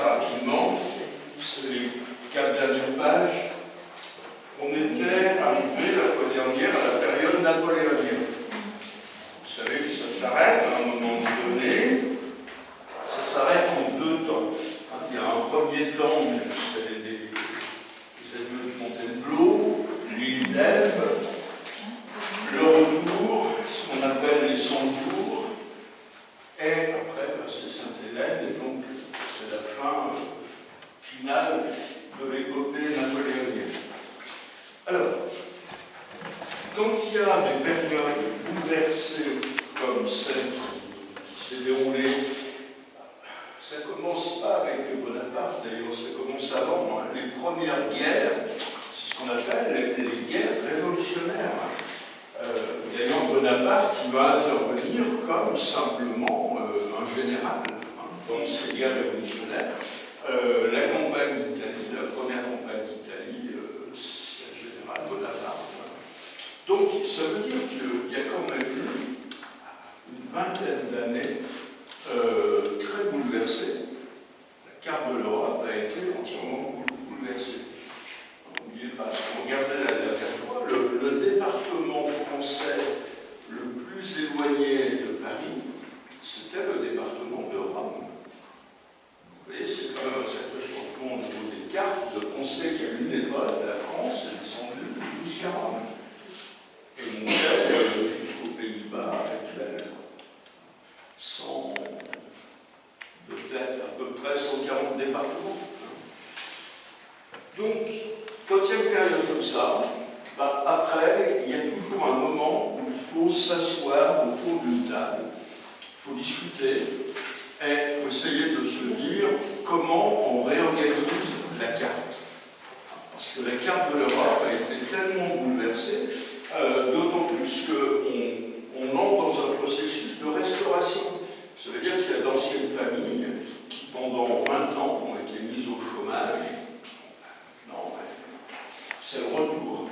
rapidement, c'est les 4 dernières pages. On était arrivé la fois dernière à la période napoléonienne. Vous savez que ça s'arrête à un moment donné, ça s'arrête en 2 temps. Il y a un premier temps, c'est les émeutes de Fontainebleau, l'île d'Elbe, le retour, ce qu'on appelle les 100 jours, et après c'est Sainte-Hélène, et donc c'est la fin finale de l'épopée napoléonienne. Alors, quand il y a des périodes bouleversées comme celle qui s'est déroulée, ça commence pas avec Bonaparte, d'ailleurs, ça commence avant, hein. Les premières guerres, c'est ce qu'on appelle les guerres révolutionnaires. D'ailleurs, Bonaparte, il va intervenir comme simplement un général dans ces guerres révolutionnaires. La campagne d'Italie, la première campagne d'Italie, c'est le général Bonaparte. Donc, ça veut dire qu'il y a quand même eu une vingtaine d'années très bouleversées. La carte de l'Europe a été entièrement bouleversée. N'oubliez pas, si on regardait la dernière fois, le département français le plus éloigné de Paris, c'était le département de Rome. Vous voyez, c'est quand même un sacré changement au niveau des cartes. On sait qu'à une époque, la France est descendue jusqu'à Rome. Et montait jusqu'aux Pays-Bas actuels. Peut-être à peu près 140 départements. Donc, quand il y a une période comme ça, après, il y a toujours un moment où il faut s'asseoir autour d'une table, il faut discuter, et il faut essayer de se dire comment on réorganise la carte. Parce que la carte de l'Europe a été tellement bouleversée, d'autant plus qu'on entre dans un processus de restauration. Ça veut dire qu'il y a d'anciennes familles qui, pendant 20 ans, ont été mises au chômage. Non, c'est le retour.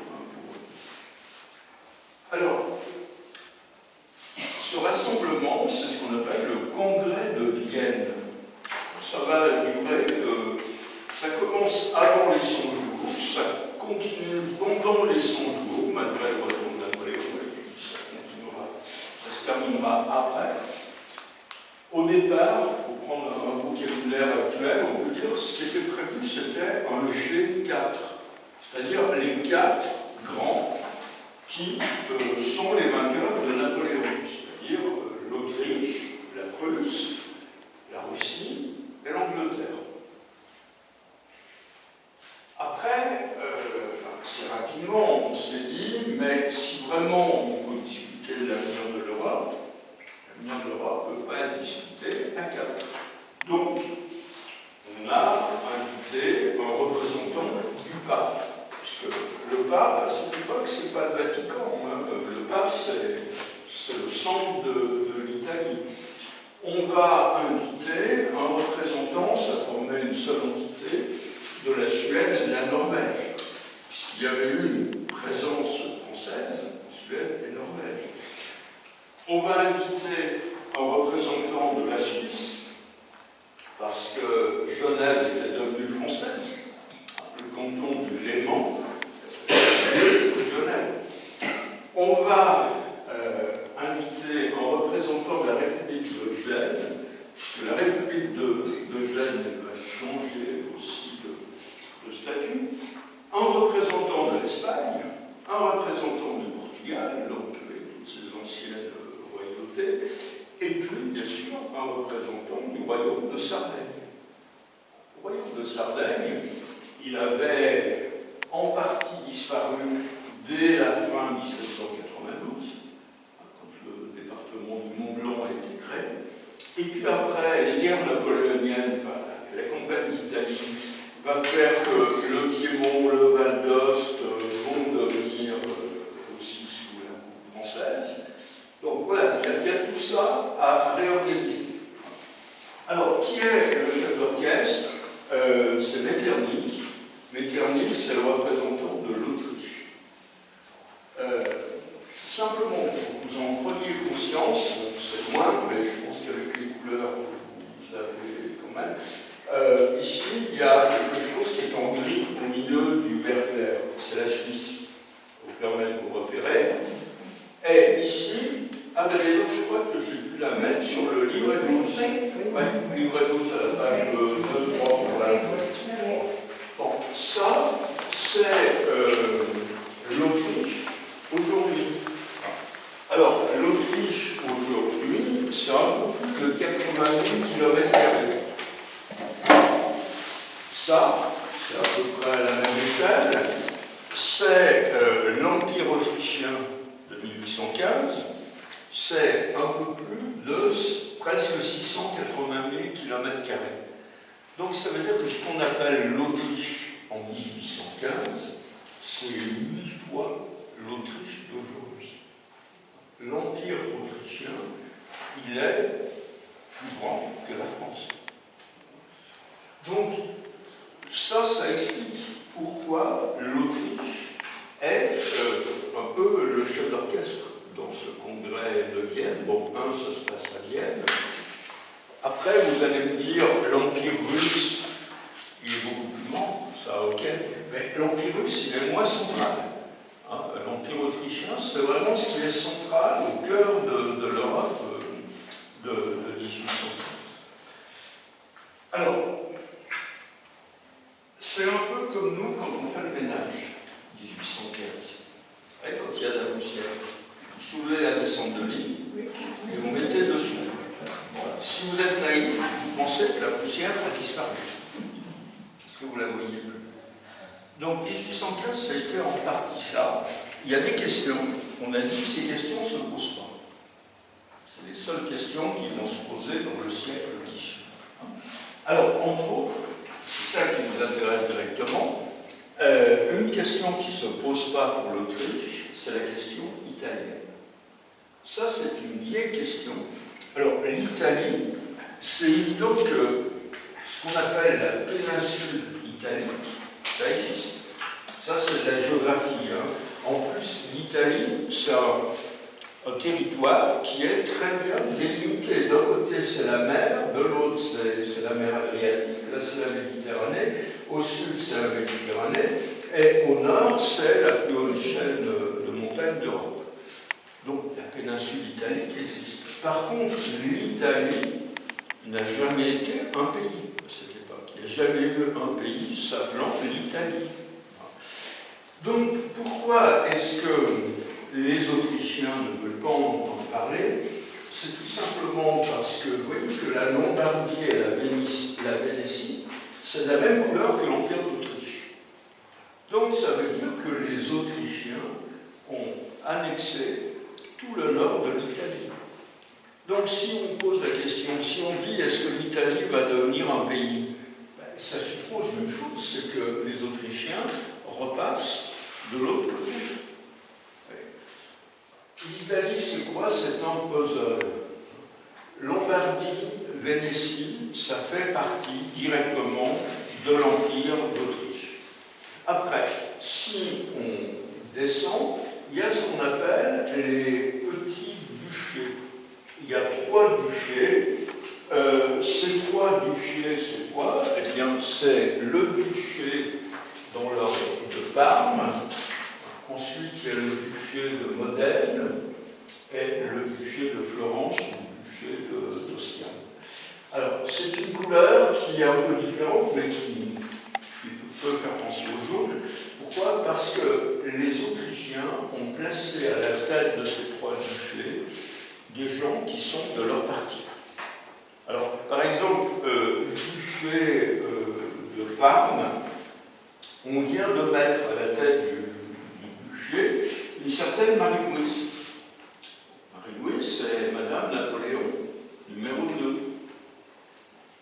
Alors, ce rassemblement, c'est ce qu'on appelle le congrès de Vienne. Ça va durer, ça commence avant les 100 jours, ça continue pendant les 100 jours, malgré le retour de Napoléon, et puis ça continuera, ça se terminera après. Au départ, pour prendre un vocabulaire actuel, on peut dire que ce qui était prévu, c'était un G4, c'est-à-dire les 4 grands qui sont les vainqueurs de Napoléon, c'est-à-dire l'Autriche, la Prusse, la Russie et l'Angleterre. Après, assez rapidement, on s'est dit, mais si vraiment on peut discuter de l'avenir de l'Europe, l'avenir de l'Europe ne peut pas être discuté à 4. Donc, on a invité un représentant du pape, puisque le pape, à cette époque, ce n'est pas le Vatican, hein. Le pape, c'est le centre de l'Italie. On va inviter un représentant, ça formait une seule entité, de la Suède et de la Norvège, puisqu'il y avait eu une présence française en Suède et Norvège. On va inviter un représentant de la Suisse, parce que Genève était devenue française, le canton du Léman, Genève. On va inviter un représentant de la République de Gênes, puisque la République de Gênes va changer aussi de statut, un représentant de l'Espagne, un représentant du Portugal, donc avec toutes ces anciennes royautés, et puis, bien sûr, un représentant du royaume de Sardaigne. Le royaume de Sardaigne, il avait en partie disparu dès la fin 1792, quand le département du Mont-Blanc a été créé. Et puis après, les guerres napoléoniennes, la campagne d'Italie, va faire que le Piémont, le Val d'Ost vont devenir aussi sous la coupe française. Donc voilà, il y a tout ça à réorganiser. Alors, qui est le chef d'orchestre? C'est Metternich. Metternich, c'est le représentant de l'Autriche. Simplement, pour que vous en preniez conscience, c'est loin, mais je pense qu'avec les couleurs, vous avez quand même. ici, il y a quelque chose qui est en gris au milieu du vert clair. C'est la Suisse. Vous permet de vous repérer. Et ici, ah d'ailleurs, je crois que j'ai dû la mettre sur le livret 12. Ouais, livret 12 à la page 2, 3, voilà. Bon, ça, c'est l'Autriche aujourd'hui. Alors, l'Autriche aujourd'hui, c'est un peu plus de 80 000 km². Ça, c'est à peu près à la même échelle. C'est l'Empire autrichien de 1815. C'est un peu plus de presque 680 000 km². Donc ça veut dire que ce qu'on appelle l'Autriche en 1815, c'est 8 fois l'Autriche d'aujourd'hui. L'Empire autrichien, il est plus grand que la France. Donc, ça explique pourquoi l'Autriche est un peu le chef d'orchestre dans ce congrès de Vienne. Bon, ça se passe à Vienne. Après, vous allez me dire, l'Empire russe, il est beaucoup plus grand, ça, ok, mais l'Empire russe, il est moins central. Hein, l'Empire autrichien, c'est vraiment ce qui est central au cœur de l'Europe de 1815. Alors, c'est un peu comme nous quand on fait le ménage, 1815. Et quand il y a de la poussière, vous soulevez la descente de lit et vous mettez dessous. Voilà. Si vous êtes naïf, vous pensez que la poussière a disparu. Parce que vous ne la voyez plus. Donc 1815, ça a été en partie ça. Il y a des questions. On a dit que ces questions ne se posent pas. C'est les seules questions qui vont se poser dans le siècle qui suit. Alors, entre autres, c'est ça qui nous intéresse directement. Une question qui ne se pose pas pour l'Autriche, c'est la question italienne. Ça, c'est une vieille question. Alors, l'Italie, c'est évident que ce qu'on appelle la péninsule italique, ça existe. Ça, c'est de la géographie. Hein. En plus, l'Italie, c'est un territoire qui est très bien délimité. D'un côté, c'est la mer, de l'autre, c'est la mer Adriatique, là, c'est la Méditerranée, au sud, c'est la Méditerranée, et au nord, c'est la plus haute chaîne de montagnes d'Europe. Donc, la péninsule italique existe. Par contre, l'Italie n'a jamais été un pays à cette époque. Il n'y a jamais eu un pays s'appelant l'Italie. Donc, pourquoi est-ce que les Autrichiens ne veulent pas en entendre parler? C'est tout simplement parce que, vous voyez que la Lombardie et la Vénétie, c'est de la même couleur que l'Empire d'Autriche. Donc, ça veut dire que les Autrichiens ont annexé tout le nord de l'Italie. Donc, si on pose la question, si on dit est-ce que l'Italie va devenir un pays, ça suppose une chose, c'est que les Autrichiens repassent de l'autre côté. L'Italie, c'est quoi? C'est un puzzle. Lombardie, Vénétie, ça fait partie directement de l'Empire d'Autriche. Après, si on descend, il y a ce qu'on appelle les petits duchés. Il y a 3 duchés. Ces 3 duchés, c'est quoi? Eh bien, c'est le duché dans l'ordre de Parme. Ensuite, il y a le duché de Modène et le duché de Florence, ou le duché de Toscane. Alors, c'est une couleur qui est un peu différente, mais qui peut faire penser au jaune. Pourquoi? Parce que les Autrichiens ont placé à la tête de ces 3 duchés des gens qui sont de leur parti. Alors, par exemple, le duché de Parme, on vient de mettre à la tête du duché une certaine Marie-Louise. Marie-Louise, c'est Madame Napoléon, numéro 2.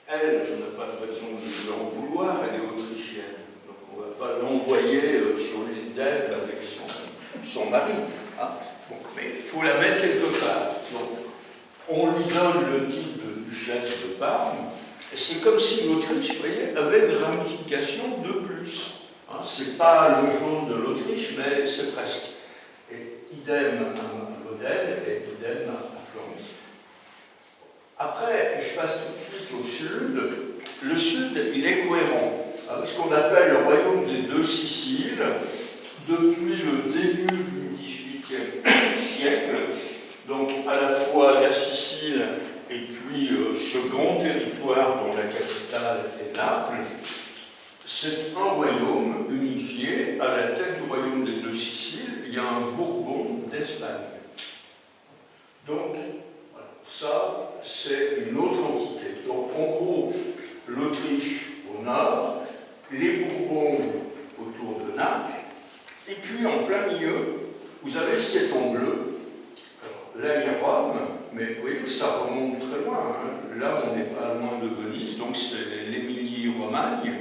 Elle, on n'a pas de raison de lui en vouloir, elle est autrichienne. Donc on ne va pas l'envoyer sur l'île d'Elbe avec son mari. Hein. Bon, mais il faut la mettre quelque part. Donc, on lui donne le titre de duchesse de Parme. C'est comme si l'Autriche, vous voyez, avait une ramification de plus. Hein, c'est pas le jaune de l'Autriche, mais c'est presque. Et idem à Modène et idem à Florence. Après, je passe tout de suite au sud. le Sud, il est cohérent. Ce qu'on appelle le royaume des deux Siciles, depuis le début du XVIIIe siècle, donc à la fois la Sicile et puis ce grand territoire dont la capitale est Naples, c'est un royaume unifié. À la tête du royaume des deux Siciles, il y a un Bourbon d'Espagne. Donc, voilà, ça, c'est une autre entité. Donc, en gros, l'Autriche au nord, les Bourbons autour de Naples, et puis en plein milieu, vous avez ce qui est en bleu. Alors, là, il y a Rome, mais vous voyez que ça remonte très loin. Hein. Là, on n'est pas loin de Venise, donc c'est l'Émilie-Romagne.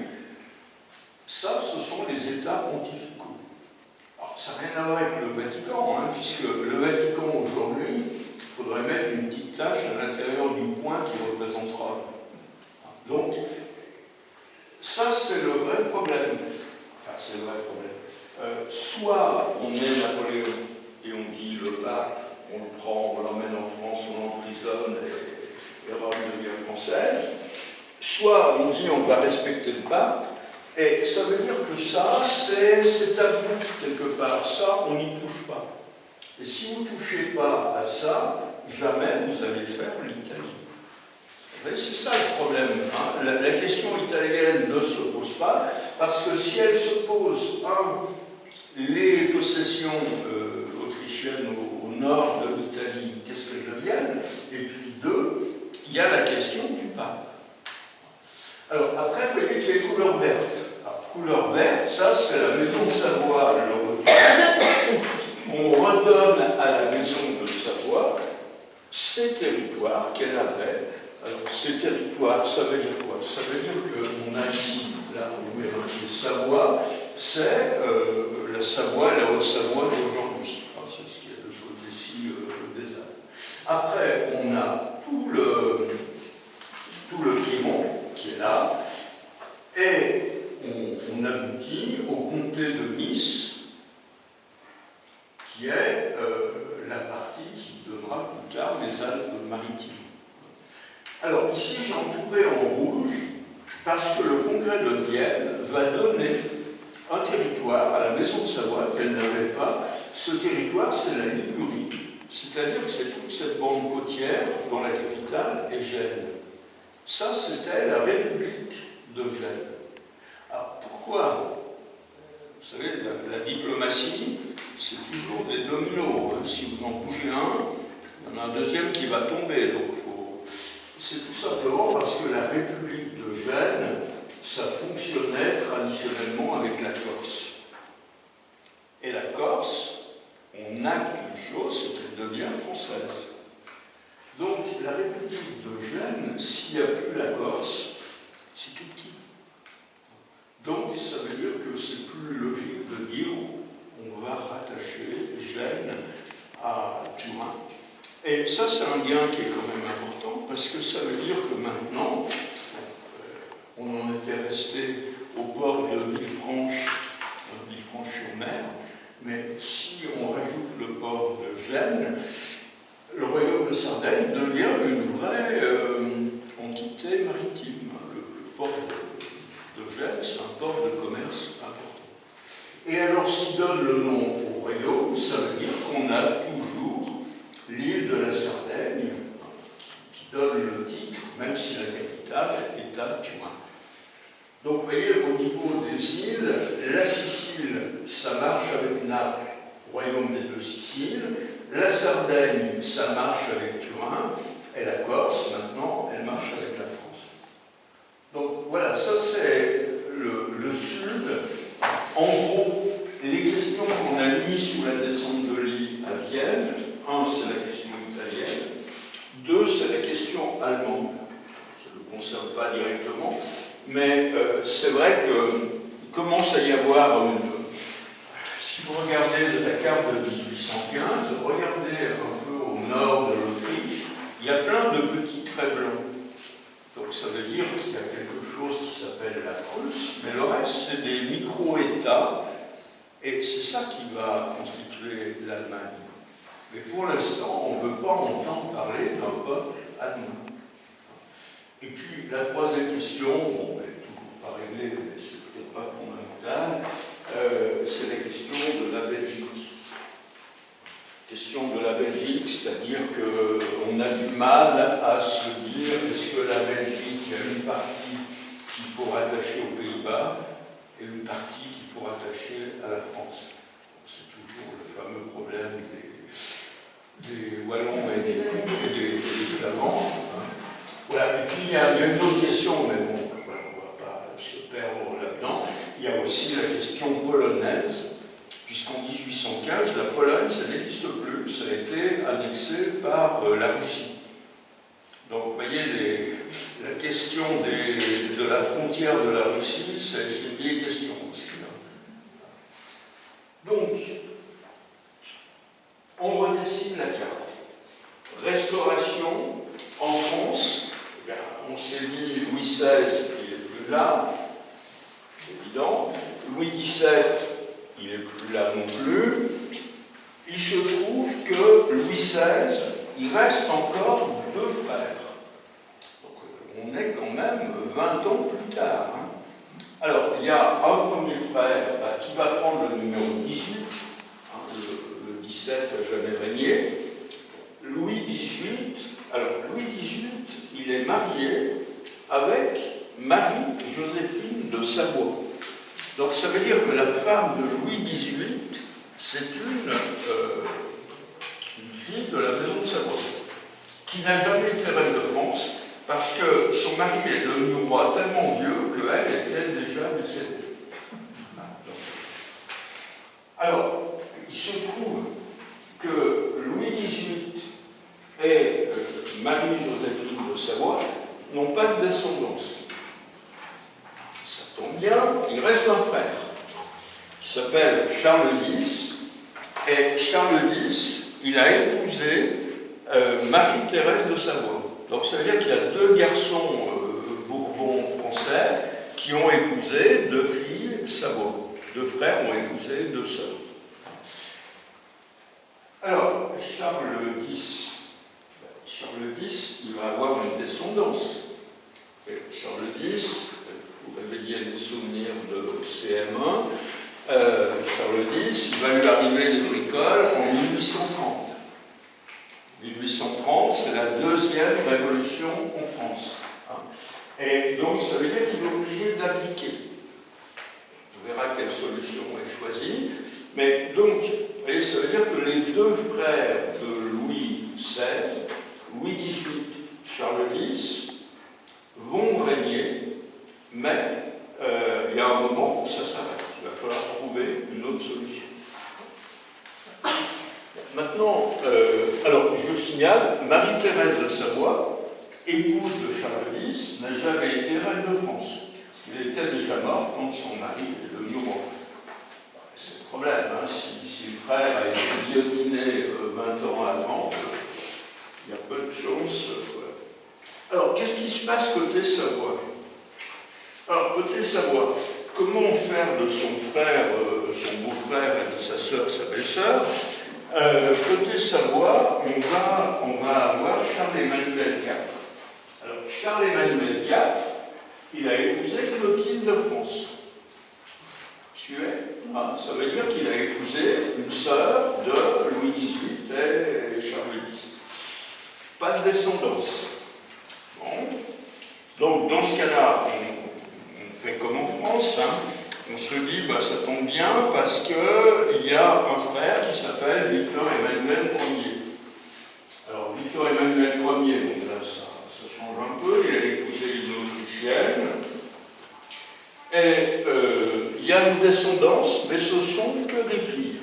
Ça, ce sont les États pontificaux. Alors, ça n'a rien à voir avec le Vatican, hein, puisque le Vatican, aujourd'hui, il faudrait mettre une petite tache à l'intérieur du point qui représentera. Donc, ça, c'est le vrai problème. Enfin, c'est le vrai problème. Soit on est Napoléon et on dit le pape, on le prend, on l'emmène en France, on l'emprisonne et Rome devient française. Soit on dit on va respecter le pape, et ça veut dire que ça, c'est tabou quelque part. Ça, on n'y touche pas. Et si vous ne touchez pas à ça, jamais vous allez faire l'Italie. C'est ça le problème. Hein. La question italienne ne se pose pas, parce que si elle se pose, les possessions autrichiennes au nord de l'Italie, qu'est-ce qu'elles deviennent? Et puis deux, il y a la question du pape. Alors après, vous voyez qu'il y a les couleurs vertes. Alors, couleur verte, ça c'est la maison de Savoie, on redonne à la maison de Savoie ces territoires qu'elle avait. Alors, ces territoires, ça veut dire quoi? Ça veut dire qu'on a ici, là où est marqué Savoie, c'est la Savoie, la Haute-Savoie d'aujourd'hui. C'est ce qu'il y a de ce côté-ci des Alpes. Après, on a tout le Piémont qui est là, et on aboutit au comté de Nice, qui est la partie qui donnera plus tard les Alpes-Maritimes. Alors ici, j'ai entouré en rouge parce que le congrès de Vienne va donner un territoire à la maison de Savoie qu'elle n'avait pas. Ce territoire, c'est la Ligurie. C'est-à-dire que c'est toute cette bande côtière dont la capitale est Gênes. Ça, c'était la République de Gênes. Alors pourquoi? Vous savez, la diplomatie, c'est toujours des dominos. Hein. Si vous en bougez un, il y en a un deuxième qui va tomber. Donc c'est tout simplement parce que la République de Gênes, ça fonctionnait traditionnellement avec la Corse. Et la Corse, on acte une chose, c'est qu'elle devient française. Donc la République de Gênes, s'il n'y a plus la Corse, c'est tout petit. Donc ça veut dire que c'est plus logique de dire on va rattacher Gênes à Turin. Et ça, c'est un lien qui est quand même important, parce que ça veut dire que maintenant, on en était resté au bord de Villefranche-sur-Mer, mais si on rajoute le port de Gênes, le royaume de Sardaigne devient une vraie entité maritime. Le port de Gênes, c'est un port de commerce important. Et alors, s'il donne le nom au royaume, ça veut dire qu'on a toujours l'île de la Sardaigne, qui donne le titre, même si la capitale est à Turin. Donc, vous voyez, au niveau des îles, la Sicile, ça marche avec Naples, royaume des deux Siciles. La Sardaigne, ça marche avec Turin. Et la Corse, maintenant, elle marche avec la France. Donc, voilà, ça c'est le Sud. En gros, les questions qu'on a mises sous la descente de l'île à Vienne, un, c'est la question italienne, deux, c'est la question allemande. Ça ne le concerne pas directement, mais c'est vrai qu'il commence à y avoir si vous regardez la carte de 1815, regardez un peu au nord de l'Autriche, il y a plein de petits traits blancs. Donc ça veut dire qu'il y a quelque chose qui s'appelle la Prusse, mais le reste, c'est des micro-États, et c'est ça qui va constituer l'Allemagne. Mais pour l'instant, on ne veut pas entendre parler d'un peuple allemand. Et puis la troisième question, bon, elle n'est toujours pas réglée, mais c'est peut-être pas fondamental, c'est la question de la Belgique. Question de la Belgique, c'est-à-dire qu'on a du mal à se dire est-ce que la Belgique, il y a une partie qu'il faut rattacher aux Pays-Bas et une partie qu'il faut rattacher à la France. C'est toujours le fameux problème des Wallons et des Flamands. Voilà. Et puis il y a une autre question, mais bon, voilà, on ne va pas se perdre là-dedans. Il y a aussi la question polonaise, puisqu'en 1815, la Pologne, ça n'existe plus, ça a été annexé par la Russie. Donc vous voyez, la question de la frontière de la Russie, c'est une vieille question aussi. Donc, on redessine la carte. Restauration en France, eh bien, on s'est dit Louis XVI, il n'est plus là, c'est évident. Louis XVII, il n'est plus là non plus. Il se trouve que Louis XVI, il reste encore deux frères. Donc on est quand même 20 ans plus tard. Hein. Alors, il y a un premier frère qui va prendre le numéro 18, hein, le 17 n'a jamais régné. Louis XVIII, alors Louis XVIII, il est marié avec Marie-Joséphine de Savoie. Donc ça veut dire que la femme de Louis XVIII, c'est une fille de la maison de Savoie, qui n'a jamais été reine de France, parce que son mari est devenu roi tellement vieux qu'elle était déjà décédée. Alors, il se trouve que Louis XVIII et Marie-Joséphine de Savoie n'ont pas de descendance. Ça tombe bien, il reste un frère qui s'appelle Charles X, et Charles X, il a épousé Marie-Thérèse de Savoie. Donc ça veut dire qu'il y a deux garçons bourbons français qui ont épousé deux filles Savoie. Deux frères ont épousé deux sœurs. Alors, Charles X, il va avoir une descendance. Et Charles X, vous réveillez les souvenirs de CM1, Charles X, il va lui arriver les bricoles en 1830. 1830, c'est la deuxième révolution en France. Et donc, ça veut dire qu'il est obligé d'abdiquer. On verra quelle solution est choisie. Mais donc, vous voyez, ça veut dire que les deux frères de Louis XVI, Louis XVIII, Charles X, vont régner, mais il y a un moment où ça s'arrête. Il va falloir trouver une autre solution. Maintenant, alors je signale, Marie-Thérèse de Savoie, épouse de Charles X, n'a jamais été reine de France. Parce qu'elle était déjà morte quand son mari est devenu roi. C'est le problème, hein, si le frère a été guillotiné 20 ans avant, il y a peu de chance. Voilà. Alors, qu'est-ce qui se passe côté Savoie? Alors, côté Savoie, comment faire de son frère, son beau-frère et de sa sœur, sa belle-sœur? Côté Savoie, on va avoir Charles-Emmanuel IV. Alors, Charles-Emmanuel IV, il a épousé Clotilde de France. Suivez? Ça veut dire qu'il a épousé une sœur de Louis XVIII et Charles X. Pas de descendance. Bon. Donc, dans ce cas-là, on fait comme en France, hein. On se dit, ça tombe bien parce qu'il y a un frère qui s'appelle Victor-Emmanuel Ier. Alors, Victor-Emmanuel Ier, donc là, ça change un peu, il a épousé une Autrichienne. Et il y a une descendance, mais ce sont que des filles.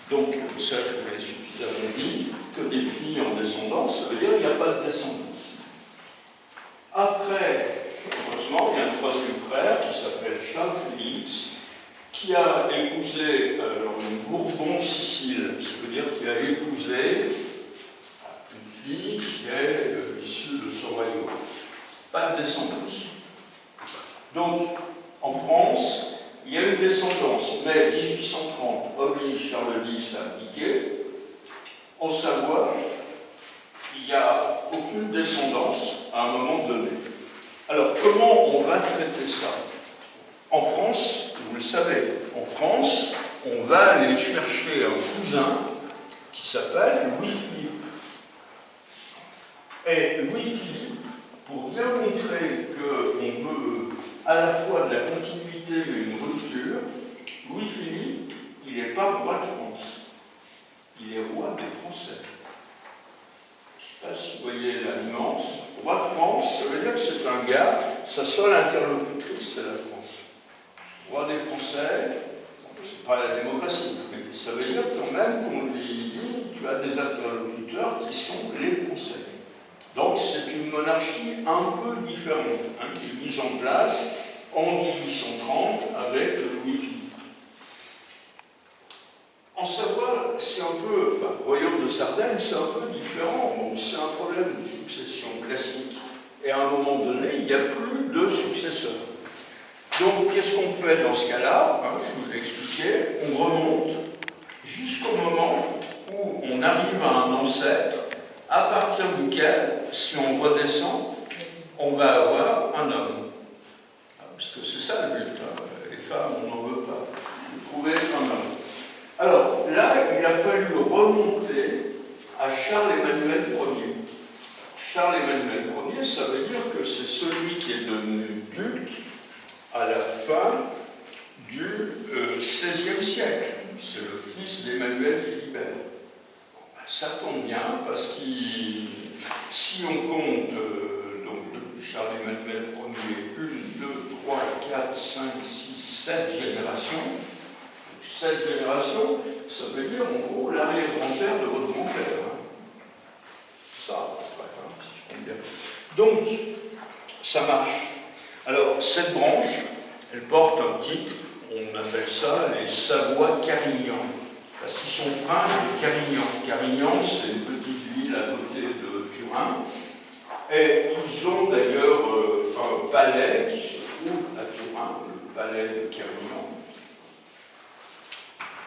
Donc, ça, je vous l'ai suffisamment dit, que des filles en descendance, ça veut dire qu'il n'y a pas de descendance. Après, heureusement, il y a un troisième frère qui s'appelle Charles Félix, qui a épousé une Bourbon-Sicile, ça veut dire qu'il a épousé une fille qui est issue de ce royaume. Pas de descendance. Donc, en France, il y a une descendance, mais 1830 oblige Charles X à abdiquer. En Savoie, il n'y a aucune descendance à un moment donné. Alors, comment on va traiter ça? En France, vous le savez, en France, on va aller chercher un cousin qui s'appelle Louis-Philippe. Et Louis-Philippe, pour bien montrer qu'on veut à la fois de la continuité et une rupture, Louis-Philippe, il n'est pas roi de France, il est roi des Français. Je ne sais pas si vous voyez la nuance. Roi de France, ça veut dire que c'est un gars, sa seule interlocutrice, c'est la France. Roi des Français, c'est pas la démocratie, mais ça veut dire quand même qu'on lui dit tu as des interlocuteurs qui sont les Français. Donc c'est une monarchie un peu différente, qui est mise en place en 1830 avec Louis-Philippe. En Savoie, c'est un peu, enfin, le royaume de Sardaigne, c'est un peu différent. Bon, c'est un problème de succession classique. Et à un moment donné, il n'y a plus de successeurs. Donc, qu'est-ce qu'on fait dans ce cas-là? Je vous ai expliqué. On remonte jusqu'au moment où on arrive à un ancêtre, à partir duquel, si on redescend, on va avoir un homme. Parce que c'est ça le but. Les femmes, on n'en veut pas. Trouver un homme. Alors, là, il a fallu remonter à Charles-Emmanuel Ier. Charles-Emmanuel Ier, ça veut dire que c'est celui qui est devenu duc à la fin du XVIe siècle. C'est le fils d'Emmanuel Philibert. Ça tombe bien, parce que si on compte, donc depuis Charles-Emmanuel Ier, 1, 2, 3, 4, 5, 6, 7 générations, 7 générations, ça veut dire en gros l'arrière-grand-père de votre grand-père. Ça, si je compte bien. Donc, ça marche. Alors, cette branche, elle porte un titre, on appelle ça les Savoie-Carignan, parce qu'ils sont princes de Carignan. Carignan, c'est une petite ville à côté de Turin, et ils ont d'ailleurs un palais qui se trouve à Turin, le palais de Carignan.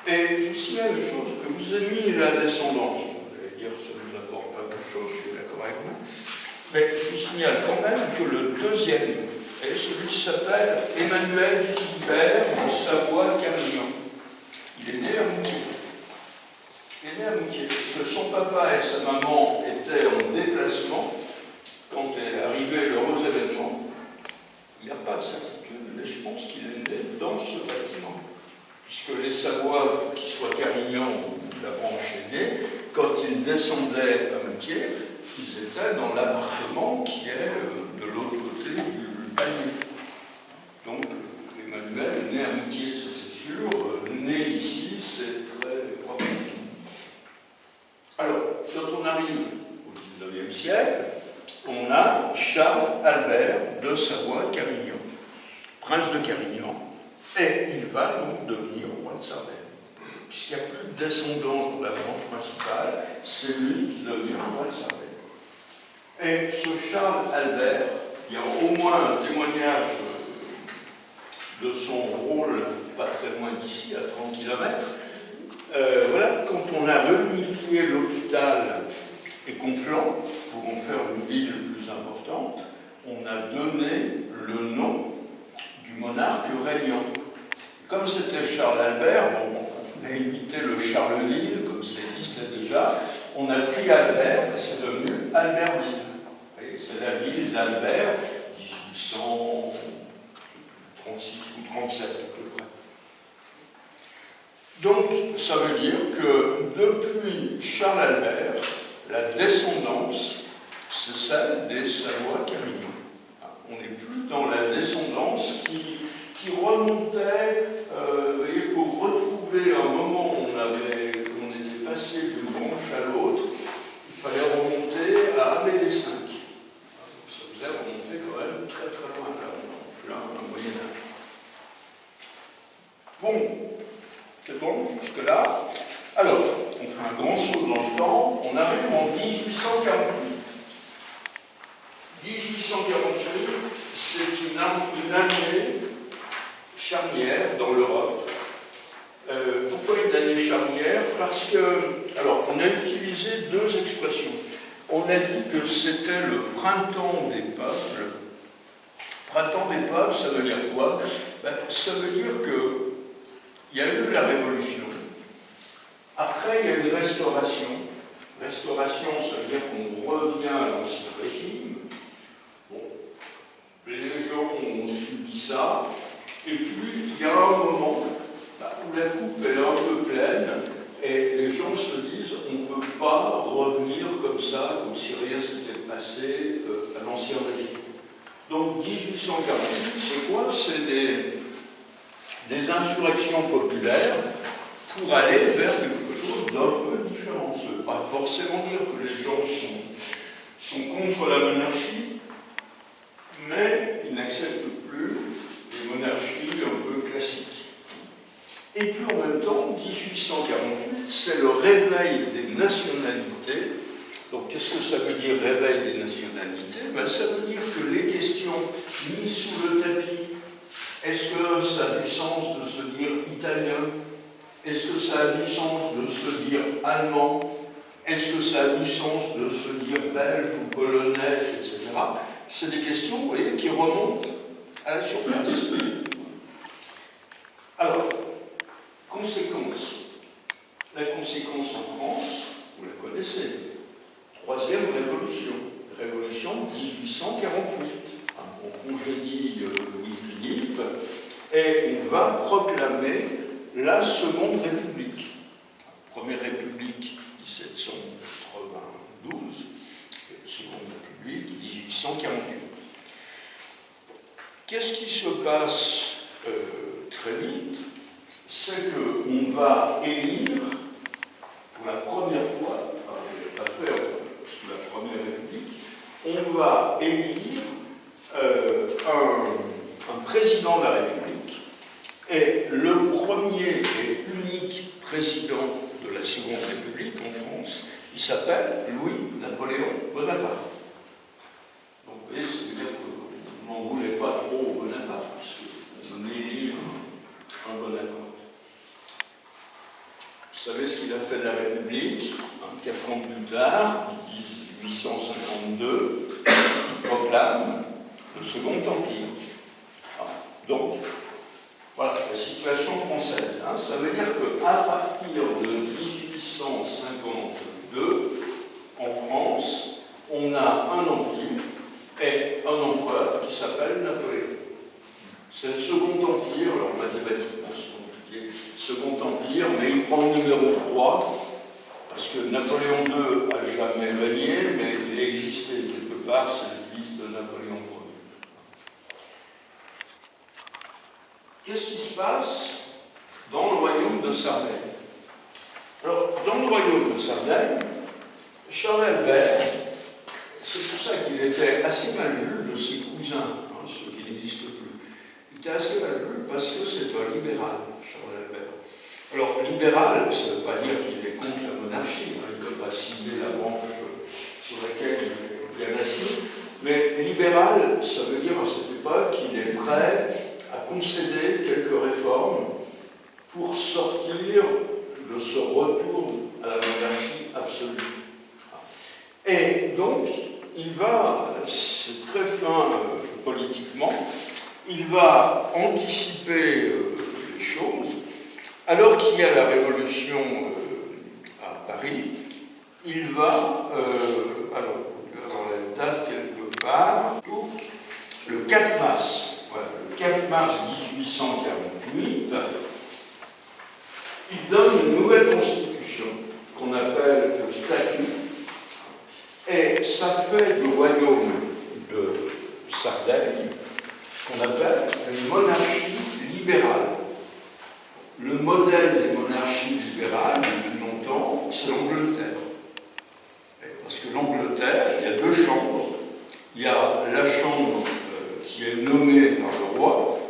Et je vous signale une chose, que vous avez mis la descendance, vous allez dire que ça ne nous apporte pas grand-chose, je suis d'accord avec vous, mais je vous signale quand même que le deuxième est celui qui s'appelle Emmanuel Philibert de Savoie-Carignan. Il est né à Moutier. Il est né à Moutier, parce que son papa et sa maman étaient en déplacement quand est arrivé l'heureux événement. Il n'y a pas de certitude, mais je pense qu'il est né dans ce bâtiment. Puisque les Savoie, qu'ils soient Carignan ou la branche aînée, quand ils descendaient à Moutier, ils étaient dans l'appartement qui est de l'autre côté du palier. Donc, Emmanuel est né à Moutier, ça c'est sûr, né ici, c'est très probable. Alors, quand on arrive au XIXe siècle, on a Charles Albert de Savoie-Carignan, prince de Carignan. Et il va donc devenir roi de Sardaigne. Puisqu'il n'y a plus de descendance dans la branche principale, c'est lui qui devient roi de Sardaigne. Et ce Charles Albert, il y a au moins un témoignage de son rôle, pas très loin d'ici, à 30 km. Voilà, quand on a réunifié l'hôpital et Conflans, pour en faire une ville plus importante, on a donné le nom du monarque régnant. Comme c'était Charles Albert, on a évité le Charleville, comme ça existait déjà, on a pris Albert et c'est devenu Albertville. C'est la ville d'Albert, 1836 ou 37 à peu près. Donc, ça veut dire que depuis Charles Albert, la descendance, c'est celle des Savoie-Carignan. On n'est plus dans la descendance qui remontait, vous voyez, pour retrouver un moment où on était passé d'une branche à l'autre, il fallait remonter à Amédée V. Ça faisait remonter quand même très très loin, là, au Moyen-Âge. Bon, c'est bon jusque-là. Alors, on fait un grand saut dans le temps, on arrive en 1848. 1848, c'est une année charnière dans l'Europe. Pourquoi une année charnière? Parce que, alors, on a utilisé deux expressions. On a dit que c'était le printemps des peuples Printemps d'épave, ça veut dire quoi? Ben, ça veut dire qu'il y a eu la Révolution. Après, il y a eu une restauration. Restauration, ça veut dire qu'on revient à l'ancien régime. Bon, les gens ont subi ça. Et puis, il y a un moment où la coupe est un peu pleine et les gens se disent on ne peut pas revenir comme ça, comme si rien s'était passé à l'ancien régime. Donc 1848, c'est quoi? C'est des insurrections populaires pour aller vers quelque chose d'un peu différent. Ça ne veut pas forcément dire que les gens sont contre la monarchie, mais ils n'acceptent plus les monarchies un peu classiques. Et puis en même temps, 1848, c'est le réveil des nationalités. Donc qu'est-ce que ça veut dire, réveil des nationalités? Ben, ça veut dire que les questions mises sous le tapis, est-ce que ça a du sens de se dire italien? Est-ce que ça a du sens de se dire allemand? Est-ce que ça a du sens de se dire belge ou polonais, etc. C'est des questions, vous voyez, qui remontent à la surface. Alors, conséquence. La conséquence en France, vous la connaissez. Troisième révolution. Révolution 1848. On congédie Louis-Philippe et on va proclamer la Seconde République. Première République, 1792. Seconde République, 1848. Qu'est-ce qui se passe très vite? C'est qu'on va élire, pour la première fois, je ne vais pas faire sous la Première République, on va élire un président de la République, et le premier et unique président de la Seconde République en France, il s'appelle Louis-Napoléon Bonaparte. Donc vous voyez, ça veut dire que vous n'en voulez pas trop au Bonaparte, puisque on élire un Bonaparte. Vous savez ce qu'il a fait de la République, 4 ans plus tard, 1852, il proclame le Second Empire. Donc, voilà la situation française. Ça veut dire qu'à partir de 1852, en France, on a un empire et un empereur qui s'appelle Napoléon. C'est le Second Empire, alors mathématiquement c'est compliqué, Second Empire, mais il prend le numéro 3, parce que Napoléon II n'a jamais régné, mais il existait quelque part, c'est le fils de Napoléon Ier. Qu'est-ce qui se passe dans le royaume de Sardaigne? Alors, dans le royaume de Sardaigne, Charles Albert, c'est pour ça qu'il était assez mal vu de ses cousins, ceux qui n'existent plus. Il était assez mal vu parce que c'est un libéral, Charles Albert. Alors, libéral, ça ne veut pas dire qu'il est contre la monarchie, il ne peut pas cibler la branche sur laquelle il est assis, mais libéral, ça veut dire à cette époque qu'il est prêt à concéder quelques réformes pour sortir de ce retour à la monarchie absolue. Et donc, il va, c'est très fin politiquement, il va anticiper les choses. Alors qu'il y a la Révolution à Paris, il va, alors, il va avoir la date quelque part, donc, le 4 mars. Voilà, le 4 mars 1848, il donne une nouvelle constitution qu'on appelle le statut, et ça fait du royaume de Sardaigne ce qu'on appelle une monarchie libérale. Le modèle des monarchies libérales, depuis longtemps, c'est l'Angleterre. Parce que l'Angleterre, il y a deux chambres. Il y a la chambre qui est nommée par le roi,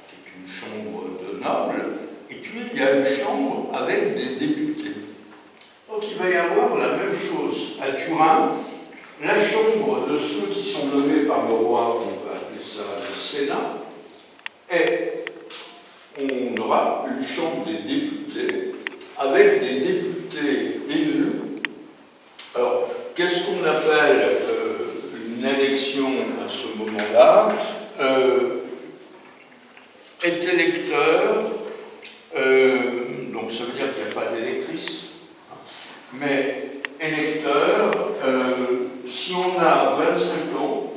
qui est une chambre de nobles, et puis il y a une chambre avec des députés. Donc il va y avoir la même chose à Turin, la chambre de ceux qui sont nommés par le roi, on va appeler ça le Sénat, et on aura une chambre des députés avec des députés élus. Alors, qu'est-ce qu'on appelle une élection à ce moment-là? est électeur, donc ça veut dire qu'il n'y a pas d'électrice, mais électeur, si on a 25 ans,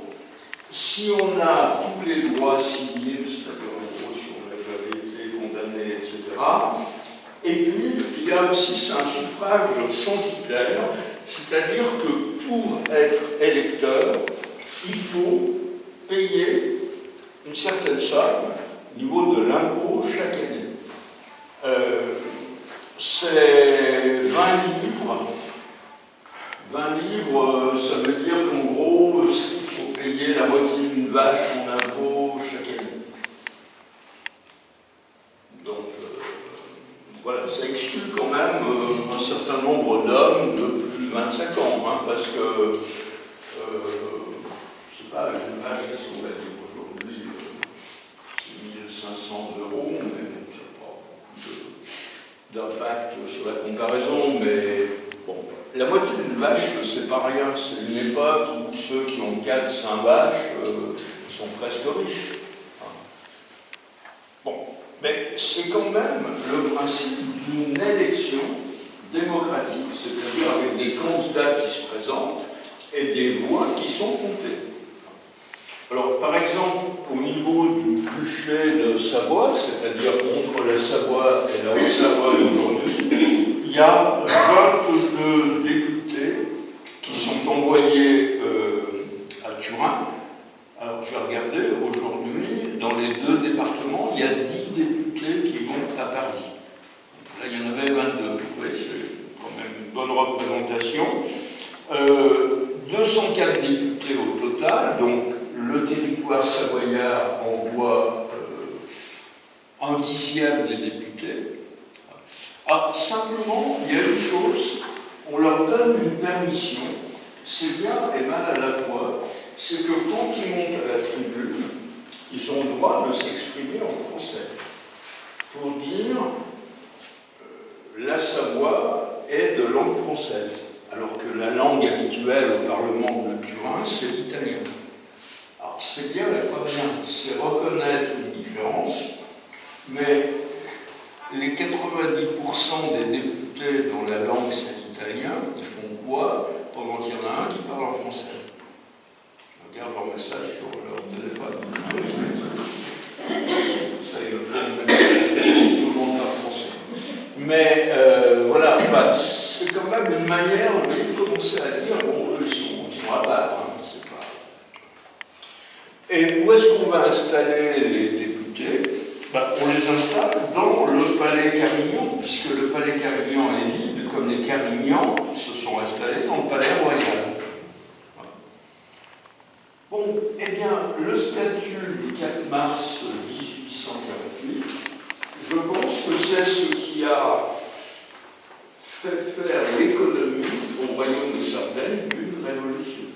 si on a tous les droits civils, c'est-à-dire en gros si on a jamais été condamné, etc. Et puis, il y a aussi c'est un suffrage censitaire, c'est-à-dire que pour être électeur, il faut payer une certaine somme au niveau de l'impôt chaque année. C'est 20 livres. 20 livres, ça veut dire qu'en gros, il faut payer la moitié d'une vache en impôt chaque année. Donc, voilà, ça exclut quand même un certain nombre d'hommes de plus de 25 ans, hein, parce que, je sais pas, une vache, qu'est-ce qu'on va dire aujourd'hui, c'est 1500 €, mais ça n'a pas beaucoup d'impact sur la comparaison, mais bon, la moitié d'une vache, c'est pas rien, c'est une époque où ceux qui ont 4-5 vaches sont presque riches. Bon, mais c'est quand même le principe d'une élection démocratique, c'est-à-dire avec des candidats qui se présentent et des voix qui sont comptées. Alors, par exemple, au niveau du duché de Savoie, c'est-à-dire entre la Savoie et la Haute-Savoie d'aujourd'hui, il y a 22 députés qui sont envoyés à Turin. Alors, je vais regarder, aujourd'hui, dans les 2 départements, il y a 10 députés qui vont à Paris. Là, il y en avait 22. Oui, c'est quand même une bonne représentation. 204 députés au total, donc le territoire savoyard envoie un dixième des députés. Ah, simplement, il y a une chose, on leur donne une permission, c'est bien et mal à la fois, c'est que quand ils montent à la tribune, ils ont le droit de s'exprimer en français. Pour dire, la Savoie est de langue française, alors que la langue habituelle au Parlement de Turin, c'est l'italien. Alors c'est bien et pas bien, c'est reconnaître une différence, mais les 90% des députés dont la langue c'est l'italien, ils font quoi pendant qu'il y en a un qui parle en français? Ils regardent leur message sur leur téléphone. Ça, ils le font si tout le monde parle français. Mais voilà, bah, c'est quand même une manière de commencer à dire, bon, eux, ils sont à part. Hein, c'est pas... Et où est-ce qu'on va installer les députés? Ben, on les installe dans le palais Carignan, puisque le palais Carignan est vide, comme les Carignans se sont installés dans le palais royal. Voilà. Bon, eh bien, le statut du 4 mars 1848, je pense que c'est ce qui a fait faire l'économie au royaume de Sardaigne d'une révolution.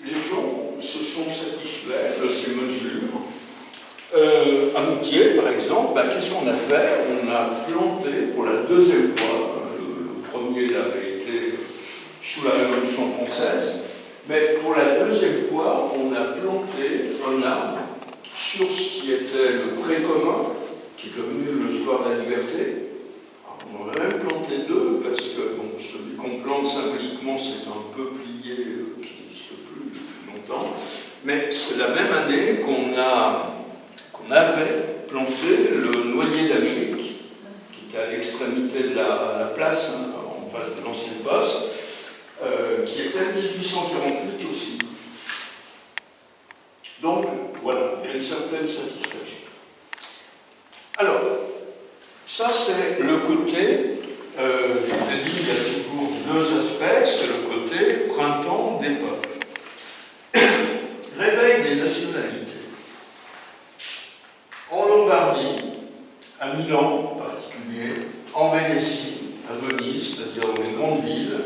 Les gens se sont satisfaits de ces mesures. À Moutier, par exemple, ben, qu'est-ce qu'on a fait? On a planté pour la 2e fois, le premier avait été sous la Révolution française, mais pour la 2e fois, on a planté un arbre sur ce qui était le pré commun, qui est devenu le square de la Liberté. Alors, on en a même planté 2, parce que bon, celui qu'on plante symboliquement, c'est un peuplier qui n'existe plus depuis longtemps, mais c'est la même année qu'on avait planté le noyer d'Amérique, qui était à l'extrémité de la place, hein, en face de l'ancien poste, qui était en 1848 aussi. Donc, voilà, il y a une certaine satisfaction. Alors, ça c'est le côté, je vous ai dit, il y a toujours 2 aspects, c'est le côté printemps des peuples. Réveil des nationalités. En Lombardie, à Milan en particulier, en Vénétie, à Venise, c'est-à-dire dans les grandes villes,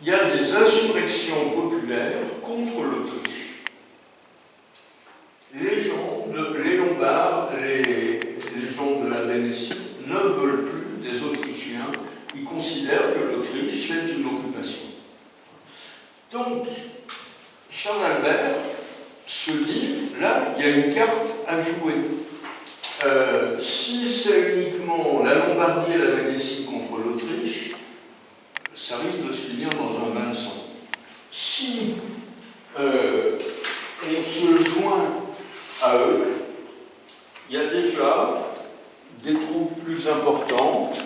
il y a des insurrections populaires contre l'Autriche. Les Lombards, les gens de la Vénétie ne veulent plus des Autrichiens, ils considèrent que l'Autriche c'est une occupation. Donc, Charles Albert se dit, là, il y a une carte Si c'est uniquement la Lombardie et la Vénétie contre l'Autriche, ça risque de se finir dans un bain de sang. Si on se joint à eux, il y a déjà des troupes plus importantes,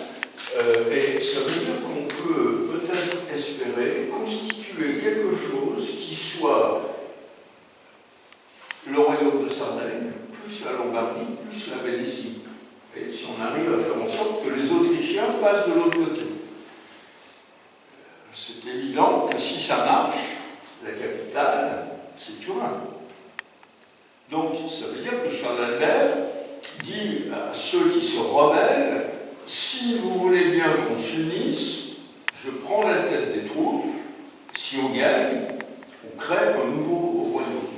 et ça veut dire qu'on peut peut-être espérer constituer quelque chose qui soit le royaume de Sardaigne, plus la Lombardie, plus la Vénétie. Et si on arrive à faire en sorte que les Autrichiens passent de l'autre côté. C'est évident que si ça marche, la capitale, c'est Turin. Donc, ça veut dire que Charles Albert dit à ceux qui se rebellent, si vous voulez bien qu'on s'unisse, je prends la tête des troupes, si on gagne, on crée un nouveau royaume,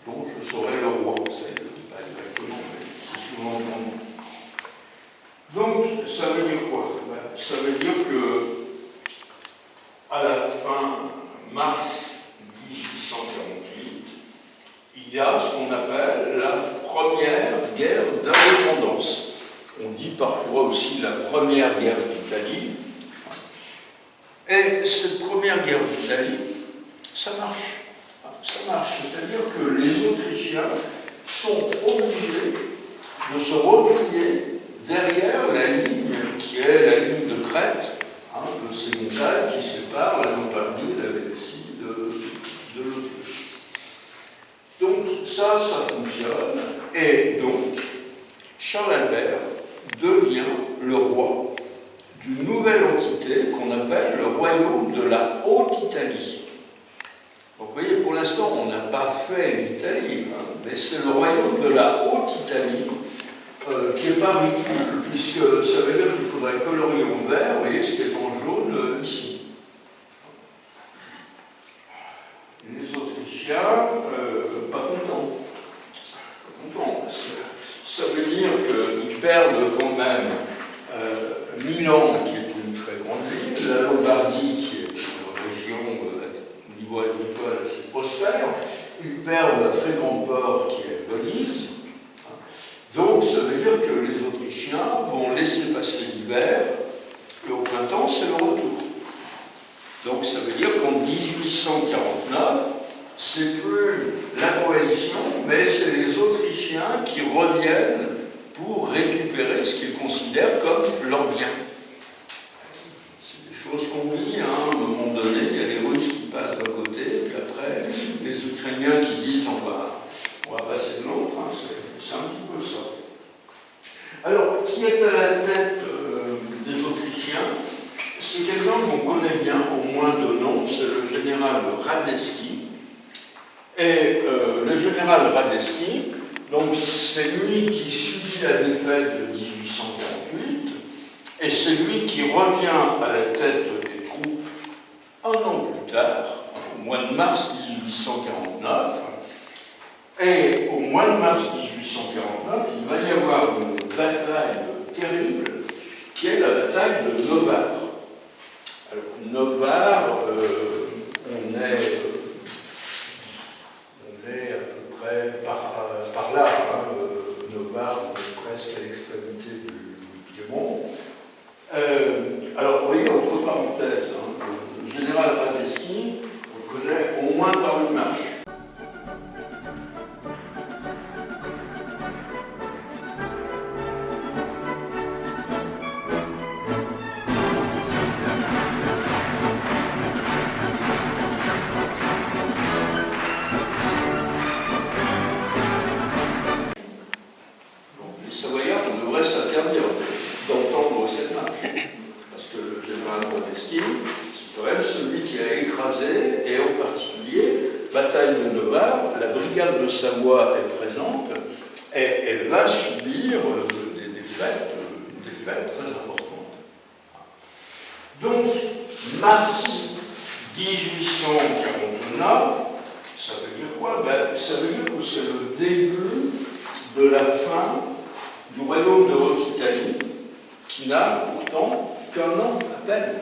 dont je serai le roi. Ça ne le dit pas exactement, mais c'est souvent entendu. Donc, ça veut dire quoi? Ça veut dire que à la fin mars 1848, il y a ce qu'on appelle la première guerre d'indépendance. On dit parfois aussi la première guerre d'Italie. Et cette première guerre d'Italie, ça marche. Ça marche, c'est-à-dire que les Autrichiens sont obligés de se replier derrière la ligne qui est la ligne de crête, de ces montagnes qui séparent la Lombardie et la Vénétie de l'Autriche. Donc ça fonctionne, et donc Charles Albert devient le roi d'une nouvelle entité qu'on appelle le royaume de la Haute-Italie. Donc vous voyez, pour l'instant, on n'a pas fait l'Italie, mais c'est le royaume de la Haute-Italie qui n'est pas ridicule, puisque ça veut dire qu'il faudrait colorier en vert, vous voyez ce qui est en jaune ici. Les Autrichiens, pas contents. Parce que ça veut dire qu'ils perdent quand même Milan, qui est une très grande ville, la Lombardie, qui est une région au niveau agricole assez prospère, ils perdent un très grand port qui est Venise. Donc ça veut dire que les Autrichiens vont laisser passer l'hiver, et au printemps, c'est le retour. Donc ça veut dire qu'en 1849, c'est plus la coalition, mais c'est les Autrichiens qui reviennent pour récupérer ce qu'ils considèrent comme leur bien. C'est des choses qu'on dit, à un moment donné, il y a les Russes qui passent d'un côté, puis après, les Ukrainiens qui disent on va passer de l'autre, c'est un petit peu ça. Alors, qui est à la tête des Autrichiens? C'est quelqu'un qu'on connaît bien, au moins de nom, c'est le général Radecki. Et le général Radecki, donc c'est lui qui subit la défaite de 1848, et c'est lui qui revient à la tête des troupes un an plus tard, au mois de mars 1849. Et au mois de mars 1849, il va y avoir une bataille terrible, qui est la bataille de Novare. Alors, Novare, on est à peu près par là, Novare, on est presque à l'extrémité du Piémont. Alors, vous voyez, entre parenthèses, le général Radecki, on le connaît au moins par une marche. d'entendre cette marche. Parce que le général Radecki, c'est quand même celui qui a écrasé, et en particulier, bataille de Novare, la brigade de Savoie est présente, et elle va subir des défaites très importantes. Donc, mars 1849, ça veut dire quoi? Ça veut dire que c'est le début de la fin du royaume de Haute-Italie, qui n'a pourtant qu'un an à peine.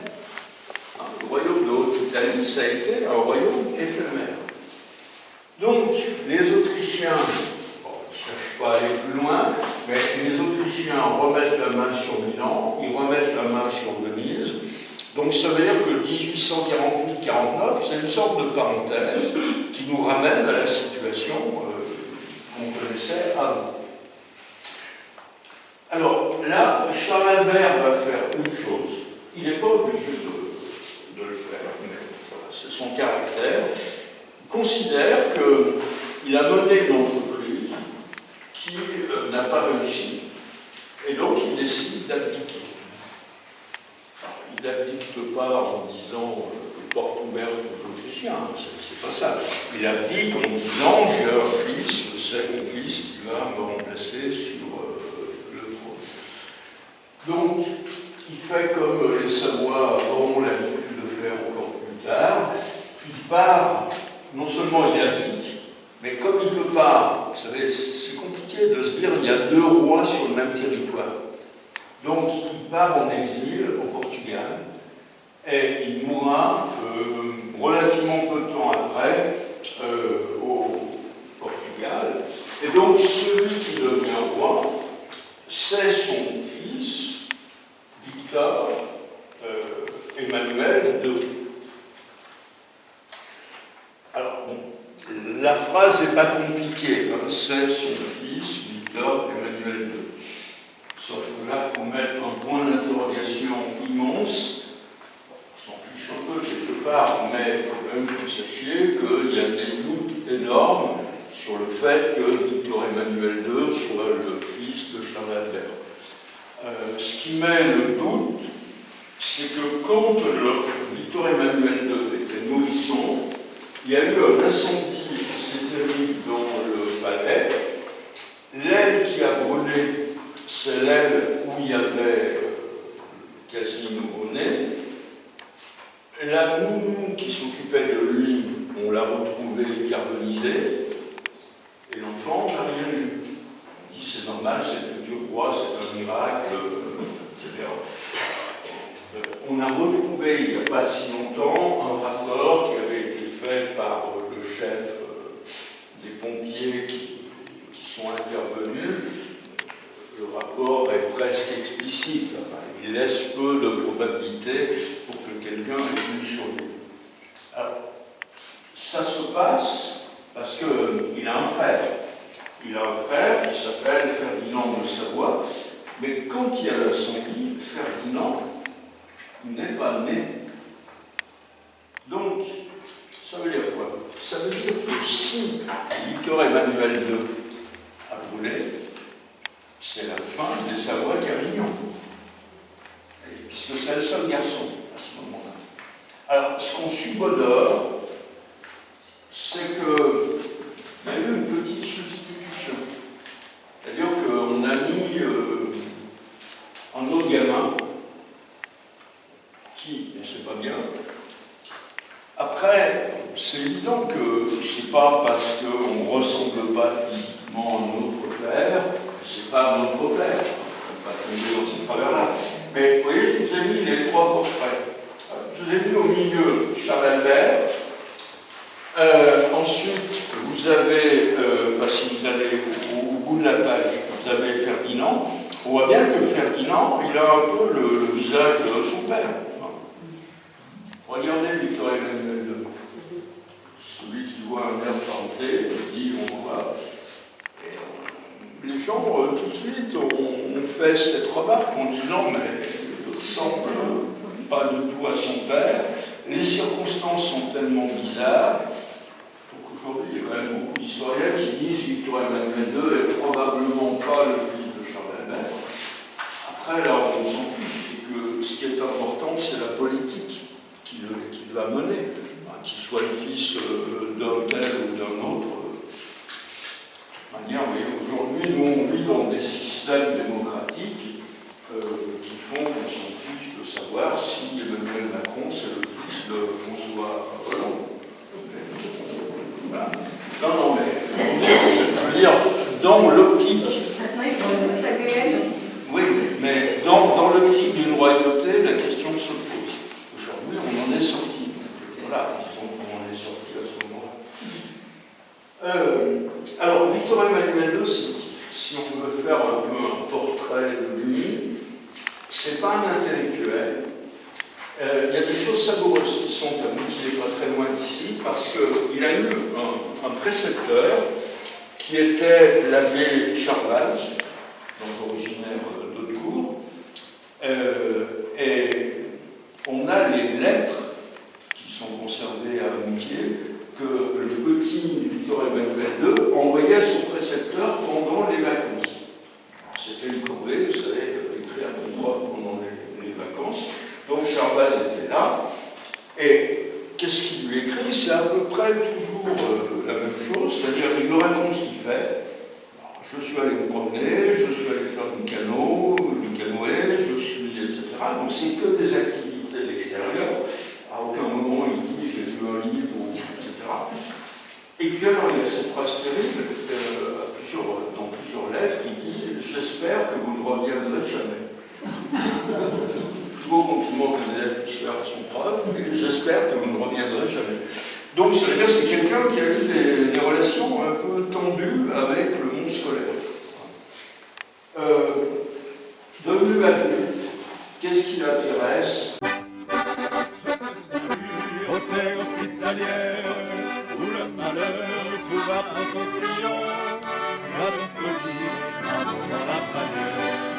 Le royaume de Haute-Italie, ça a été un royaume éphémère. Donc, les Autrichiens cherche pas à aller plus loin, mais les Autrichiens remettent la main sur Milan, ils remettent la main sur Venise. Donc ça veut dire que 1848-49, c'est une sorte de parenthèse qui nous ramène à la situation qu'on connaissait avant. Alors là, Charles Albert va faire une chose. Il n'est pas obligé de le faire, mais voilà, c'est son caractère. Il considère qu'il a mené une entreprise qui n'a pas réussi. Et donc il décide d'abdiquer. Il n'abdique pas en disant porte ouverte aux Autrichiens, c'est pas ça. Il abdique en disant j'ai un fils, c'est mon fils qui va me remplacer sur le trône. Donc, il fait comme les Savoies auront l'habitude de faire encore plus tard. Il part, non seulement il abdique, mais comme il ne peut pas, vous savez, c'est compliqué de se dire il y a deux rois sur le même territoire. Donc, il part en exil au Portugal et il mourra relativement peu de temps après au Portugal. Et donc, celui qui devient roi, c'est son fils, Victor Emmanuel II. Alors, bon, la phrase n'est pas compliquée, hein, c'est son fils, Victor Emmanuel II. Sauf que là, il faut mettre un point d'interrogation immense. On s'en fiche un peu quelque part, mais il faut quand même que vous sachiez qu'il y a des doutes énormes sur le fait que Victor Emmanuel II soit le fils de Charles Albert. Ce qui met le doute, c'est que quand Victor Emmanuel II était nourrisson, il y a eu un incendie assez terrible dans le palais. L'aile qui a brûlé, c'est l'aile où il y avait quasi nouveau-né. La nounou qui s'occupait de lui, on l'a retrouvé carbonisé, et l'enfant n'a rien eu. On dit c'est normal, c'est le futur roi, c'est un miracle, etc. On a retrouvé il n'y a pas si longtemps un rapport qui avait été fait par le chef des pompiers qui sont intervenus. Le rapport est presque explicite, enfin, il laisse peu de probabilité pour que quelqu'un ait pu survivre. Alors, ça se passe parce qu'il a un frère. Il a un frère qui s'appelle Ferdinand de Savoie, mais quand il y a l'incendie, Ferdinand n'est pas né. Donc, ça veut dire quoi? Ça veut dire que si Victor Emmanuel II a brûlé, c'est la fin des Savoie-Carignan, puisque c'est le seul garçon à ce moment-là. Alors, ce qu'on subodore, c'est qu'il y a eu une petite substitution. C'est-à-dire qu'on a mis un autre gamin, qui, on ne sait pas bien. Après, c'est évident que c'est pas parce qu'on ne ressemble pas physiquement à notre père, c'est pas notre père. On ne va pas tomber dans ce travers-là. Mais vous voyez, je vous ai mis les trois portraits. Je vous ai mis au milieu Charles Albert. Ensuite, vous avez, si vous allez au bout de la page, vous avez Ferdinand. On voit bien que Ferdinand, il a un peu le visage de son père. Regardez Victor Emmanuel II. Celui qui voit un air parenté, il dit on voit. Les gens, tout de suite, ont fait cette remarque en disant mais il ne ressemble pas du tout à son père. Les circonstances sont tellement bizarres. Donc aujourd'hui, il y a quand même beaucoup d'historiens qui disent que Victor Emmanuel II n'est probablement pas le fils de Charles Albert. Après, là, on s'en fiche, c'est que ce qui est important, c'est la politique qu'il va mener. Qu'il soit le fils d'un tel ou d'un autre. Aujourd'hui, nous, on vit dans des systèmes démocratiques qui font qu'on s'en fiche de savoir si Emmanuel Macron, c'est le fils de François Hollande. Voilà. Non, mais je veux dire, dans l'optique. Oui, mais dans l'optique d'une royauté, la question se pose. Aujourd'hui, on en est sorti. Voilà, disons qu'on en est sorti à ce moment-là. Alors, Victor Emmanuel II, c'est qui? c'est pas un intellectuel. Il y a des choses savoureuses qui sont à Moutier, pas très loin d'ici, parce qu'il a eu un précepteur qui était l'abbé Charvaz, donc originaire d'Hautecourt, et on a les lettres qui sont conservées à Moutier que le petit Victor Emmanuel II envoyait à son précepteur pendant les vacances. C'était une corvée, vous savez, écrire des profs pendant les vacances. Donc Charvaz était là, et qu'est-ce qu'il lui écrit? C'est à peu près toujours la même chose, c'est-à-dire il me raconte ce qu'il fait. Alors, je suis allé me promener, je suis allé faire du canoë, je suis, etc. Donc c'est que des activités de l'extérieur. À aucun moment il dit j'ai lu un livre, etc. Et puis alors il y a cette phrase terrible, dans plusieurs lettres, il dit j'espère que vous ne reviendrez jamais. Beau compliment que vous avez pu faire à son prof, et j'espère que vous ne reviendrez jamais. Donc, ça veut dire que c'est quelqu'un qui a eu des relations un peu tendues avec le monde scolaire. Devenu adulte, qu'est-ce qui l'intéresse? Aux terres hospitalières, où le malheur trouva son sillon, la vie dans la panière.